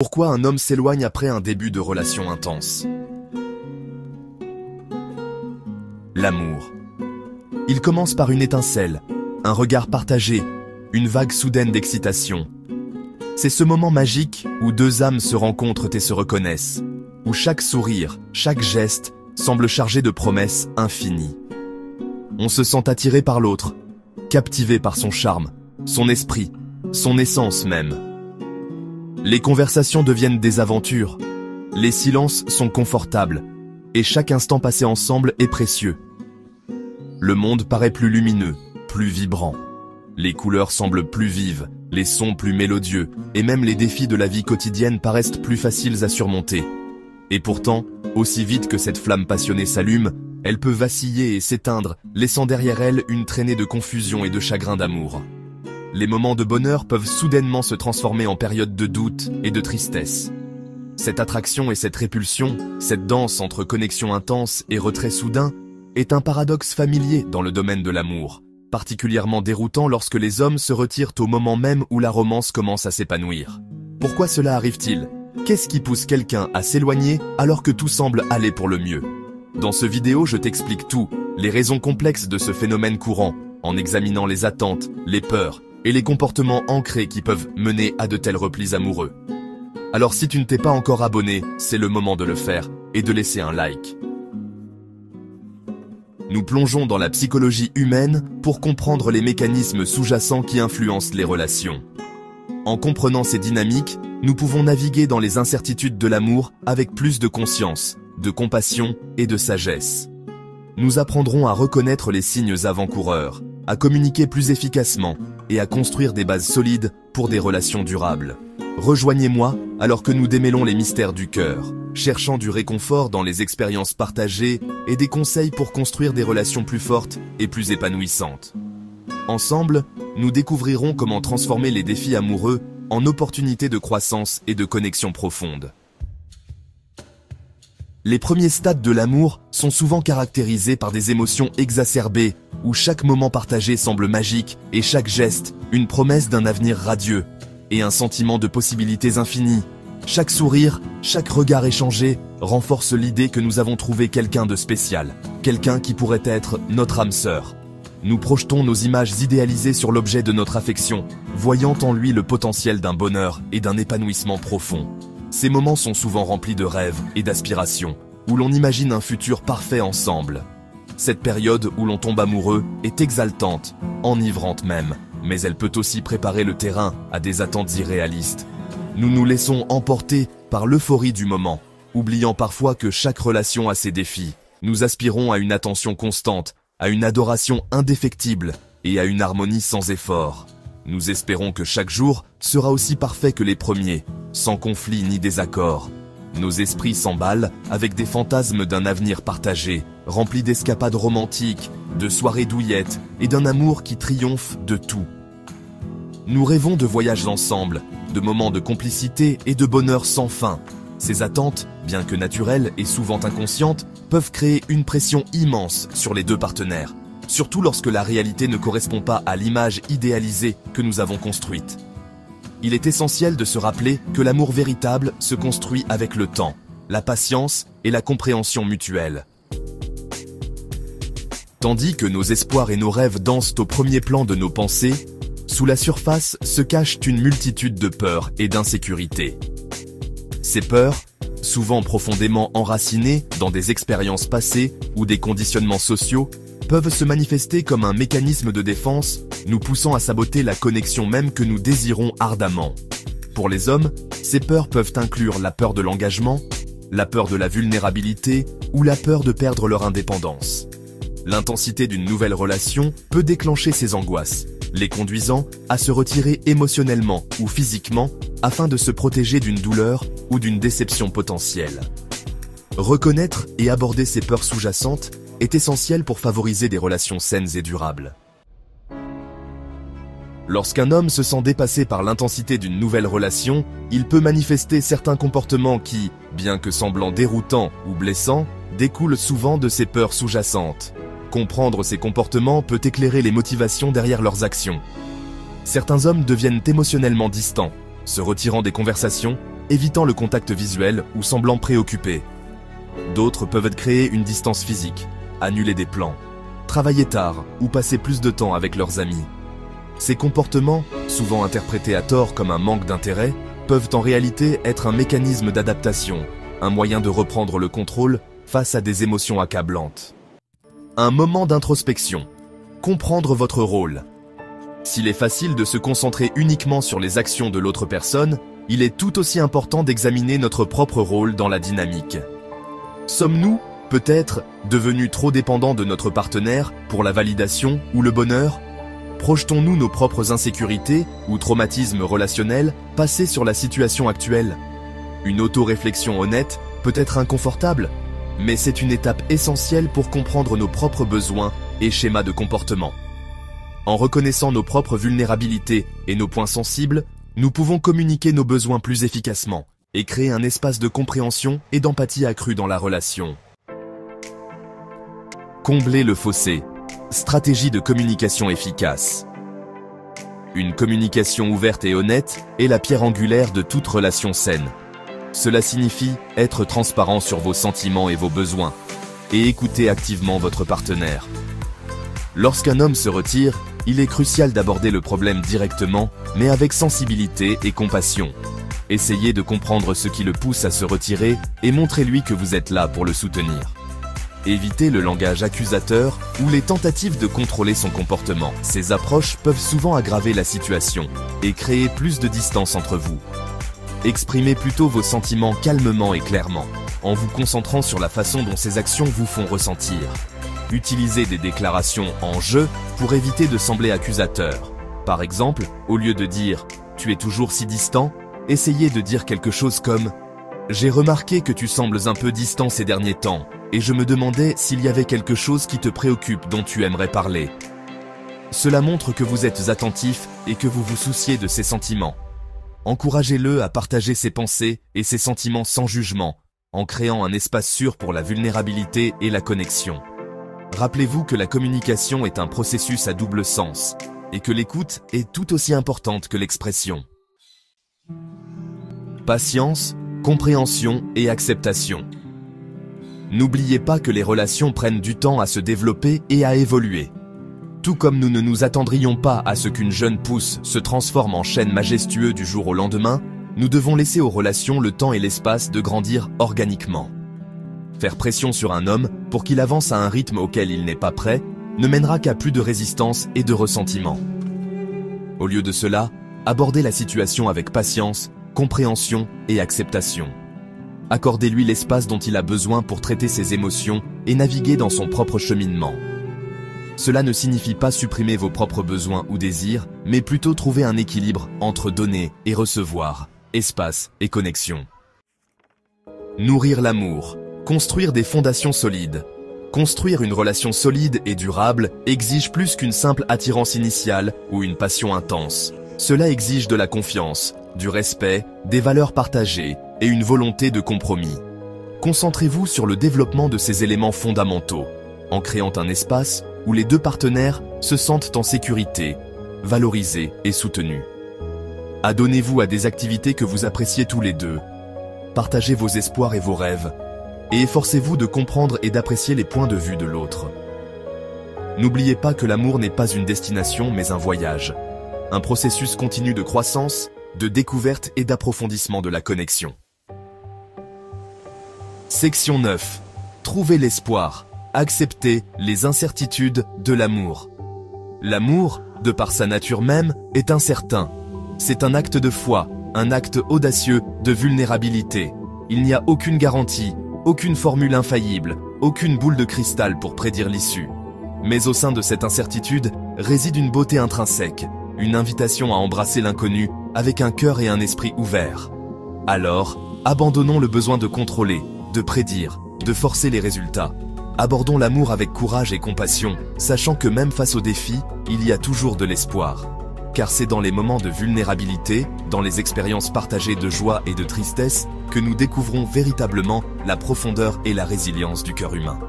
Pourquoi un homme s'éloigne après un début de relation intense? L'amour. Il commence par une étincelle, un regard partagé, une vague soudaine d'excitation. C'est ce moment magique où deux âmes se rencontrent et se reconnaissent, où chaque sourire, chaque geste semble chargé de promesses infinies. On se sent attiré par l'autre, captivé par son charme, son esprit, son essence même. Les conversations deviennent des aventures, les silences sont confortables, et chaque instant passé ensemble est précieux. Le monde paraît plus lumineux, plus vibrant. Les couleurs semblent plus vives, les sons plus mélodieux, et même les défis de la vie quotidienne paraissent plus faciles à surmonter. Et pourtant, aussi vite que cette flamme passionnée s'allume, elle peut vaciller et s'éteindre, laissant derrière elle une traînée de confusion et de chagrin d'amour. Les moments de bonheur peuvent soudainement se transformer en périodes de doute et de tristesse. Cette attraction et cette répulsion, cette danse entre connexion intense et retrait soudain, est un paradoxe familier dans le domaine de l'amour, particulièrement déroutant lorsque les hommes se retirent au moment même où la romance commence à s'épanouir. Pourquoi cela arrive-t-il? Qu'est-ce qui pousse quelqu'un à s'éloigner alors que tout semble aller pour le mieux? Dans ce vidéo, je t'explique tout, les raisons complexes de ce phénomène courant, en examinant les attentes, les peurs et les comportements ancrés qui peuvent mener à de tels replis amoureux. Alors si tu ne t'es pas encore abonné, c'est le moment de le faire et de laisser un like. Nous plongeons dans la psychologie humaine pour comprendre les mécanismes sous-jacents qui influencent les relations. En comprenant ces dynamiques, nous pouvons naviguer dans les incertitudes de l'amour avec plus de conscience, de compassion et de sagesse. Nous apprendrons à reconnaître les signes avant-coureurs, à communiquer plus efficacement et à construire des bases solides pour des relations durables. Rejoignez-moi alors que nous démêlons les mystères du cœur, cherchant du réconfort dans les expériences partagées et des conseils pour construire des relations plus fortes et plus épanouissantes. Ensemble, nous découvrirons comment transformer les défis amoureux en opportunités de croissance et de connexion profonde. Les premiers stades de l'amour sont souvent caractérisés par des émotions exacerbées, où chaque moment partagé semble magique et chaque geste, une promesse d'un avenir radieux, et un sentiment de possibilités infinies. Chaque sourire, chaque regard échangé renforce l'idée que nous avons trouvé quelqu'un de spécial, quelqu'un qui pourrait être notre âme sœur. Nous projetons nos images idéalisées sur l'objet de notre affection, voyant en lui le potentiel d'un bonheur et d'un épanouissement profond. Ces moments sont souvent remplis de rêves et d'aspirations, où l'on imagine un futur parfait ensemble. Cette période où l'on tombe amoureux est exaltante, enivrante même, mais elle peut aussi préparer le terrain à des attentes irréalistes. Nous nous laissons emporter par l'euphorie du moment, oubliant parfois que chaque relation a ses défis. Nous aspirons à une attention constante, à une adoration indéfectible et à une harmonie sans effort. Nous espérons que chaque jour sera aussi parfait que les premiers, sans conflit ni désaccord. Nos esprits s'emballent avec des fantasmes d'un avenir partagé, rempli d'escapades romantiques, de soirées douillettes et d'un amour qui triomphe de tout. Nous rêvons de voyages ensemble, de moments de complicité et de bonheur sans fin. Ces attentes, bien que naturelles et souvent inconscientes, peuvent créer une pression immense sur les deux partenaires, surtout lorsque la réalité ne correspond pas à l'image idéalisée que nous avons construite. Il est essentiel de se rappeler que l'amour véritable se construit avec le temps, la patience et la compréhension mutuelle. Tandis que nos espoirs et nos rêves dansent au premier plan de nos pensées, sous la surface se cachent une multitude de peurs et d'insécurités. Ces peurs, souvent profondément enracinées dans des expériences passées ou des conditionnements sociaux, peuvent se manifester comme un mécanisme de défense, nous poussant à saboter la connexion même que nous désirons ardemment. Pour les hommes, ces peurs peuvent inclure la peur de l'engagement, la peur de la vulnérabilité ou la peur de perdre leur indépendance. L'intensité d'une nouvelle relation peut déclencher ces angoisses, les conduisant à se retirer émotionnellement ou physiquement afin de se protéger d'une douleur ou d'une déception potentielle. Reconnaître et aborder ces peurs sous-jacentes est essentiel pour favoriser des relations saines et durables. Lorsqu'un homme se sent dépassé par l'intensité d'une nouvelle relation, il peut manifester certains comportements qui, bien que semblant déroutants ou blessants, découlent souvent de ces peurs sous-jacentes. Comprendre ces comportements peut éclairer les motivations derrière leurs actions. Certains hommes deviennent émotionnellement distants, se retirant des conversations évitant le contact visuel ou semblant préoccupés. D'autres peuvent créer une distance physique, annuler des plans, travailler tard ou passer plus de temps avec leurs amis. Ces comportements, souvent interprétés à tort comme un manque d'intérêt, peuvent en réalité être un mécanisme d'adaptation, un moyen de reprendre le contrôle face à des émotions accablantes. Un moment d'introspection. Comprendre votre rôle. S'il est facile de se concentrer uniquement sur les actions de l'autre personne, il est tout aussi important d'examiner notre propre rôle dans la dynamique. Sommes-nous, peut-être, devenus trop dépendants de notre partenaire pour la validation ou le bonheur ? Projetons-nous nos propres insécurités ou traumatismes relationnels passés sur la situation actuelle ? Une auto-réflexion honnête peut être inconfortable, mais c'est une étape essentielle pour comprendre nos propres besoins et schémas de comportement. En reconnaissant nos propres vulnérabilités et nos points sensibles, nous pouvons communiquer nos besoins plus efficacement et créer un espace de compréhension et d'empathie accrue dans la relation. Combler le fossé. Stratégie de communication efficace. Une communication ouverte et honnête est la pierre angulaire de toute relation saine. Cela signifie être transparent sur vos sentiments et vos besoins, et écouter activement votre partenaire. Lorsqu'un homme se retire, il est crucial d'aborder le problème directement, mais avec sensibilité et compassion. Essayez de comprendre ce qui le pousse à se retirer et montrez-lui que vous êtes là pour le soutenir. Évitez le langage accusateur ou les tentatives de contrôler son comportement. Ces approches peuvent souvent aggraver la situation et créer plus de distance entre vous. Exprimez plutôt vos sentiments calmement et clairement, en vous concentrant sur la façon dont ces actions vous font ressentir. Utilisez des déclarations en « je » pour éviter de sembler accusateur. Par exemple, au lieu de dire « tu es toujours si distant », essayez de dire quelque chose comme « j'ai remarqué que tu sembles un peu distant ces derniers temps, et je me demandais s'il y avait quelque chose qui te préoccupe dont tu aimerais parler. » Cela montre que vous êtes attentif et que vous vous souciez de ses sentiments. Encouragez-le à partager ses pensées et ses sentiments sans jugement, en créant un espace sûr pour la vulnérabilité et la connexion. Rappelez-vous que la communication est un processus à double sens, et que l'écoute est tout aussi importante que l'expression. Patience, compréhension et acceptation. N'oubliez pas que les relations prennent du temps à se développer et à évoluer. Tout comme nous ne nous attendrions pas à ce qu'une jeune pousse se transforme en chêne majestueux du jour au lendemain, nous devons laisser aux relations le temps et l'espace de grandir organiquement. Faire pression sur un homme pour qu'il avance à un rythme auquel il n'est pas prêt ne mènera qu'à plus de résistance et de ressentiment. Au lieu de cela, abordez la situation avec patience, compréhension et acceptation. Accordez-lui l'espace dont il a besoin pour traiter ses émotions et naviguer dans son propre cheminement. Cela ne signifie pas supprimer vos propres besoins ou désirs, mais plutôt trouver un équilibre entre donner et recevoir, espace et connexion. Nourrir l'amour, construire des fondations solides. Construire une relation solide et durable exige plus qu'une simple attirance initiale ou une passion intense. Cela exige de la confiance, du respect, des valeurs partagées et une volonté de compromis. Concentrez-vous sur le développement de ces éléments fondamentaux, en créant un espace où les deux partenaires se sentent en sécurité, valorisés et soutenus. Adonnez-vous à des activités que vous appréciez tous les deux. Partagez vos espoirs et vos rêves, et efforcez-vous de comprendre et d'apprécier les points de vue de l'autre. N'oubliez pas que l'amour n'est pas une destination mais un voyage, un processus continu de croissance, de découverte et d'approfondissement de la connexion. Section 9. Trouvez l'espoir. Accepter les incertitudes de l'amour. L'amour, de par sa nature même, est incertain. C'est un acte de foi, un acte audacieux de vulnérabilité. Il n'y a aucune garantie, aucune formule infaillible, aucune boule de cristal pour prédire l'issue. Mais au sein de cette incertitude réside une beauté intrinsèque, une invitation à embrasser l'inconnu avec un cœur et un esprit ouverts. Alors, abandonnons le besoin de contrôler, de prédire, de forcer les résultats. Abordons l'amour avec courage et compassion, sachant que même face aux défis, il y a toujours de l'espoir. Car c'est dans les moments de vulnérabilité, dans les expériences partagées de joie et de tristesse, que nous découvrons véritablement la profondeur et la résilience du cœur humain.